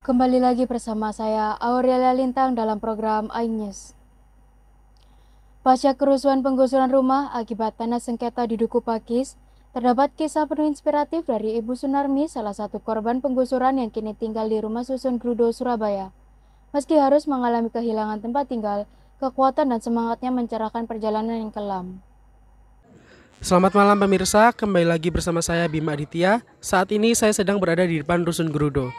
Kembali lagi bersama saya Aurelia Lintang dalam program iNews. Pasca kerusuhan penggusuran rumah akibat tanah sengketa di Duku Pakis, terdapat kisah penuh inspiratif dari Ibu Sunarmi, salah satu korban penggusuran yang kini tinggal di Rumah Susun Grudo, Surabaya. Meski harus mengalami kehilangan tempat tinggal, kekuatan dan semangatnya mencerahkan perjalanan yang kelam. Selamat malam pemirsa, kembali lagi bersama saya Bima Aditya. Saat ini saya sedang berada di depan Rusun Grudo.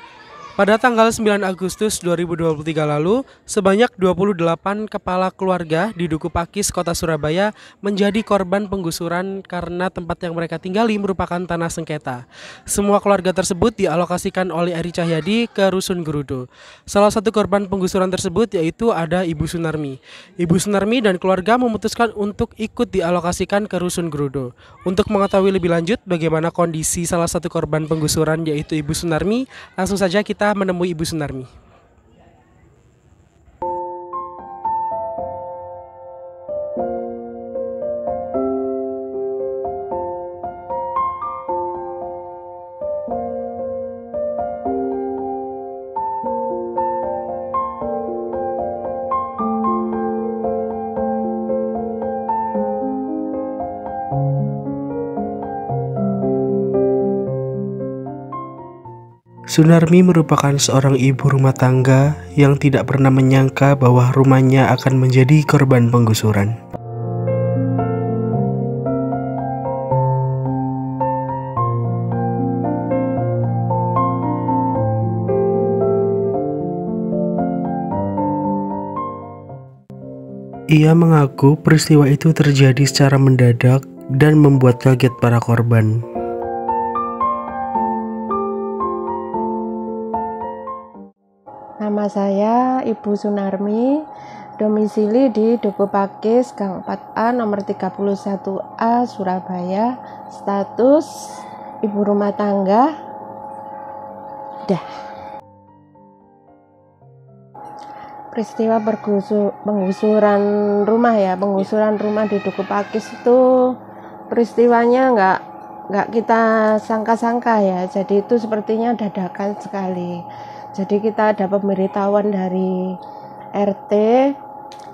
Pada tanggal 9 Agustus 2023 lalu, sebanyak 28 kepala keluarga di Duku Pakis, Kota Surabaya menjadi korban penggusuran karena tempat yang mereka tinggali merupakan tanah sengketa. Semua keluarga tersebut dialokasikan oleh Eri Cahyadi ke Rusun Grudo. Salah satu korban penggusuran tersebut yaitu ada Ibu Sunarmi. Ibu Sunarmi dan keluarga memutuskan untuk ikut dialokasikan ke Rusun Grudo. Untuk mengetahui lebih lanjut bagaimana kondisi salah satu korban penggusuran yaitu Ibu Sunarmi, langsung saja kita menemui Ibu Sunarmi. Sunarmi merupakan seorang ibu rumah tangga yang tidak pernah menyangka bahwa rumahnya akan menjadi korban penggusuran. Ia mengaku peristiwa itu terjadi secara mendadak dan membuat kaget para korban. Nama saya Ibu Sunarmi, domisili di Duku Pakis, Gang 4A, nomor 31A, Surabaya. Status ibu rumah tangga. Peristiwa penggusuran rumah di Duku Pakis itu peristiwanya nggak kita sangka-sangka ya. Jadi itu sepertinya dadakan sekali. Jadi kita ada pemberitahuan dari RT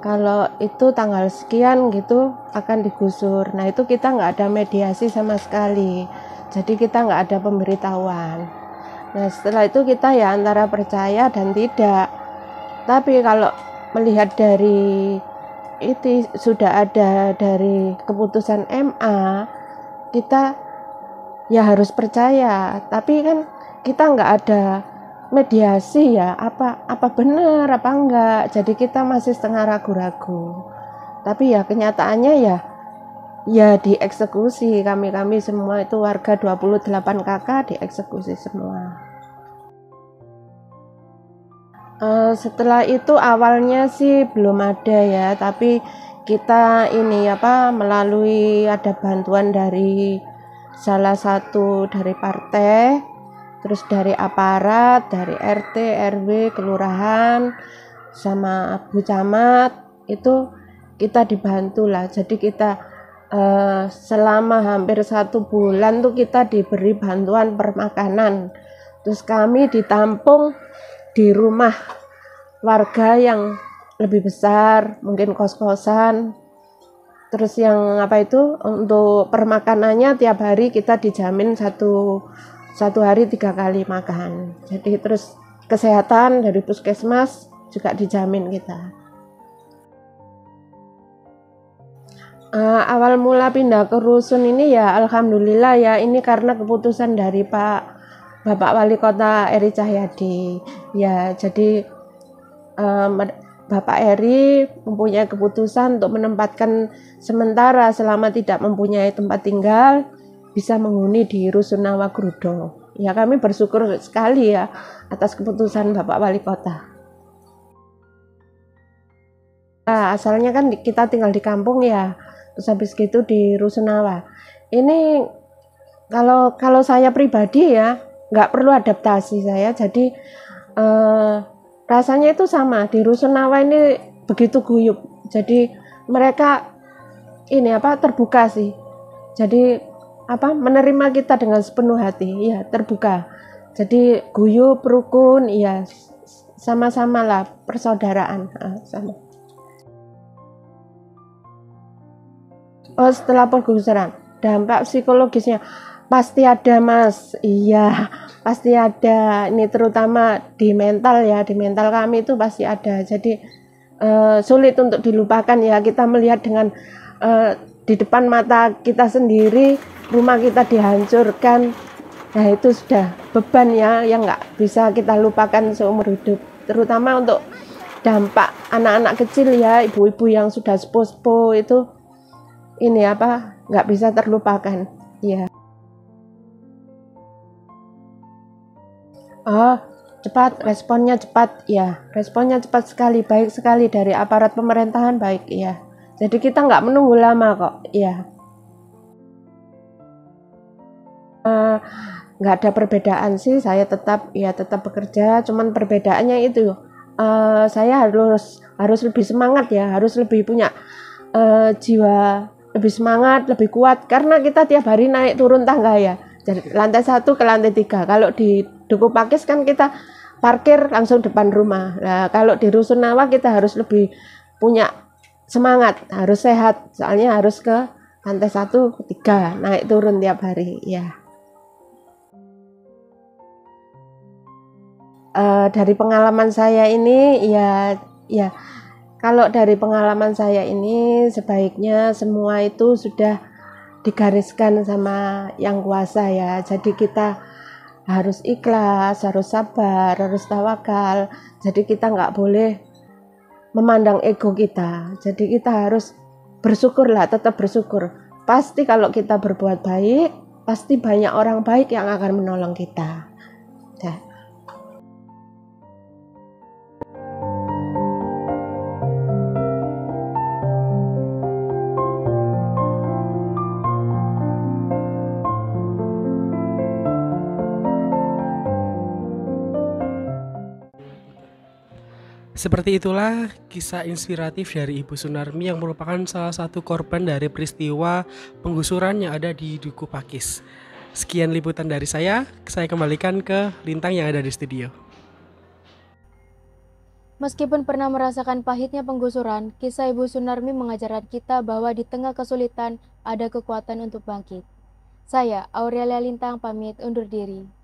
kalau itu tanggal sekian gitu akan digusur. Nah itu kita nggak ada mediasi sama sekali. Jadi kita nggak ada pemberitahuan. Nah setelah itu kita ya antara percaya dan tidak. Tapi kalau melihat dari itu sudah ada dari keputusan MA, kita ya harus percaya. Tapi kan kita nggak ada mediasi ya, apa benar apa enggak. Jadi kita masih setengah ragu-ragu. Tapi ya kenyataannya ya dieksekusi. Kami semua itu warga 28 kakak dieksekusi semua. Setelah itu awalnya sih belum ada ya, tapi kita melalui ada bantuan dari salah satu dari partai, terus dari aparat, dari RT, RW, kelurahan, sama Bu Camat, itu kita dibantu lah. Jadi kita selama hampir 1 bulan tuh kita diberi bantuan permakanan. Terus kami ditampung di rumah warga yang lebih besar, mungkin kos-kosan. Terus yang untuk permakanannya tiap hari kita dijamin satu hari 3 kali makan. Jadi terus kesehatan dari puskesmas juga dijamin kita. Awal mula pindah ke rusun ini ya alhamdulillah ya, ini karena keputusan dari Bapak Wali Kota Eri Cahyadi. Ya jadi Bapak Eri mempunyai keputusan untuk menempatkan sementara selama tidak mempunyai tempat tinggal bisa menghuni di Rusunawa Grudo. Ya kami bersyukur sekali ya atas keputusan Bapak Wali Kota. Asalnya kan kita tinggal di kampung ya, terus habis gitu di Rusunawa. Ini kalau saya pribadi ya nggak perlu adaptasi saya. Jadi rasanya itu sama di Rusunawa ini begitu guyup. Jadi mereka terbuka sih. Jadi menerima kita dengan sepenuh hati, ya terbuka. Jadi guyup, rukun, ya sama-sama lah persaudaraan. Sama. Oh, setelah penggusuran, dampak psikologisnya pasti ada, Mas. Iya, pasti ada. Ini terutama di mental ya, di mental kami itu pasti ada. Jadi sulit untuk dilupakan ya. Kita melihat dengan di depan mata kita sendiri, rumah kita dihancurkan. Nah, itu sudah beban ya yang nggak bisa kita lupakan seumur hidup. Terutama untuk dampak anak-anak kecil ya, ibu-ibu yang sudah sepuh-sepuh itu ini nggak bisa terlupakan ya. Cepat, responnya cepat ya, responnya cepat sekali, baik sekali dari aparat pemerintahan, baik ya. Jadi kita nggak menunggu lama kok ya. Nggak ada perbedaan sih, saya tetap bekerja, cuman perbedaannya itu saya harus lebih semangat ya, harus lebih punya jiwa lebih semangat, lebih kuat, karena kita tiap hari naik turun tangga ya, dari lantai 1 ke lantai 3. Kalau di Duku Pakis kan kita parkir langsung depan rumah. Nah, kalau di Rusunawa kita harus lebih punya semangat, harus sehat, soalnya harus ke lantai 1 ke 3 naik turun tiap hari ya. Dari pengalaman saya ini ya kalau dari pengalaman saya ini sebaiknya semua itu sudah digariskan sama yang kuasa ya. Jadi kita harus ikhlas, harus sabar, harus tawakal. Jadi kita nggak boleh memandang ego kita. Jadi kita harus bersyukurlah, tetap bersyukur. Pasti kalau kita berbuat baik, pasti banyak orang baik yang akan menolong kita. Dah. Seperti itulah kisah inspiratif dari Ibu Sunarmi yang merupakan salah satu korban dari peristiwa penggusuran yang ada di Duku Pakis. Sekian liputan dari saya kembalikan ke Lintang yang ada di studio. Meskipun pernah merasakan pahitnya penggusuran, kisah Ibu Sunarmi mengajarkan kita bahwa di tengah kesulitan ada kekuatan untuk bangkit. Saya, Aurelia Lintang, pamit undur diri.